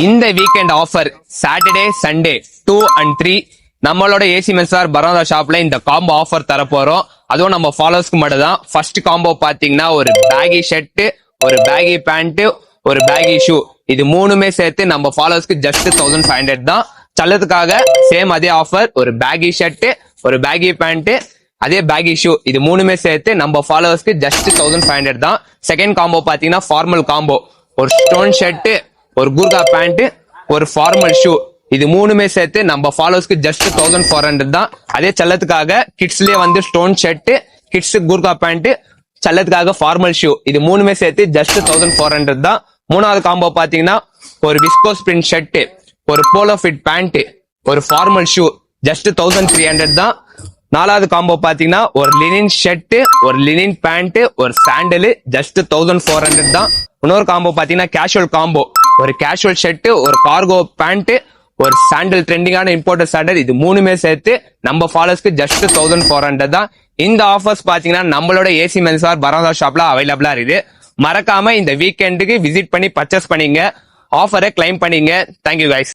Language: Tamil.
இந்த weekend offer Saturday Sunday 2 and 3 நம்மளோட ஏசி மென்சார் பரோடா ஷாப்ல இந்த காம்போ ஆஃபர் தர போறோம். அதுவும் நம்ம ஃபாலோவர்ஸ்க்கு மட்டும் தான். ஃபர்ஸ்ட் காம்போ பாத்தீங்கன்னா ஒரு பேகி ஷர்ட், ஒரு பேகி பேண்ட், ஒரு பேகி ஷூ, இது மூணுமே சேர்த்து நம்ம ஃபாலோவர்ஸ்க்கு ஜஸ்ட் 1500 தான். சல்லத்துக்காக சேம் அதே ஆஃபர், ஒரு பேகி ஷர்ட், ஒரு பேகி பேண்ட், அதே பேகி ஷூ, இது மூணுமே சேர்த்து நம்ம ஃபாலோவர்ஸ்க்கு ஜஸ்ட் 1500 தான். செகண்ட் காம்போ பாத்தீங்கன்னா ஃபார்மல் காம்போ, ஒரு ஸ்டோன் ஷர்ட், ஒரு கூர்கா பேண்ட், ஒரு ஃபார்மல் ஷூ, இது மூணுமே சேர்த்து நம்ம ஃபாலோவர்ஸ்க்கு ஜஸ்ட் 1400 தான். அதே செல்லத்துக்காக கிட்ஸ்லயே வந்து stone shirt, kids Gurkha pant, செல்லத்துக்காக ஃபார்மல் ஷூ, இது மூணுமே சேர்த்து ஜஸ்ட் 1400 தான். மூணாவது காம்போ பாத்தீங்கன்னா ஒரு விஸ்கோஸ் பிரிண்ட் ஷர்ட், ஒரு போலோ ஃபிட் பேண்ட், ஒரு ஃபார்மல் ஷூ, ஜஸ்ட் 1300 தான். நாலாவது காம்போ பாத்தீங்கன்னா ஒரு லினின் ஷர்ட், ஒரு லினின் பேண்ட், ஒரு சாண்டல், ஜஸ்ட் 1400 தான். இன்னொரு காம்போ பாத்தீங்கன்னா கேஷுவல் காம்போ, ஒரு கேஷுவல் ஷர்ட், ஒரு கார்கோ பேண்ட், ஒரு சாண்டல், ட்ரெண்டிங்கான இம்போர்ட்டட் சாண்டல், இது மூணுமே சேர்த்து நம்ம ஃபாலோவர்ஸ்க்கு ஜஸ்ட் 1400 தான். இந்த ஆஃபர்ஸ் பாத்தீங்கன்னா நம்மளோட ஏசி மென்சார் பரோடா ஷாப்ல அவைலபிளா இருக்குது. மறக்காம இந்த வீக்கெண்டுக்கு விசிட் பண்ணி பர்ச்சேஸ் பண்ணீங்க, ஆஃபரை கிளைம் பண்ணீங்க. Thank you guys.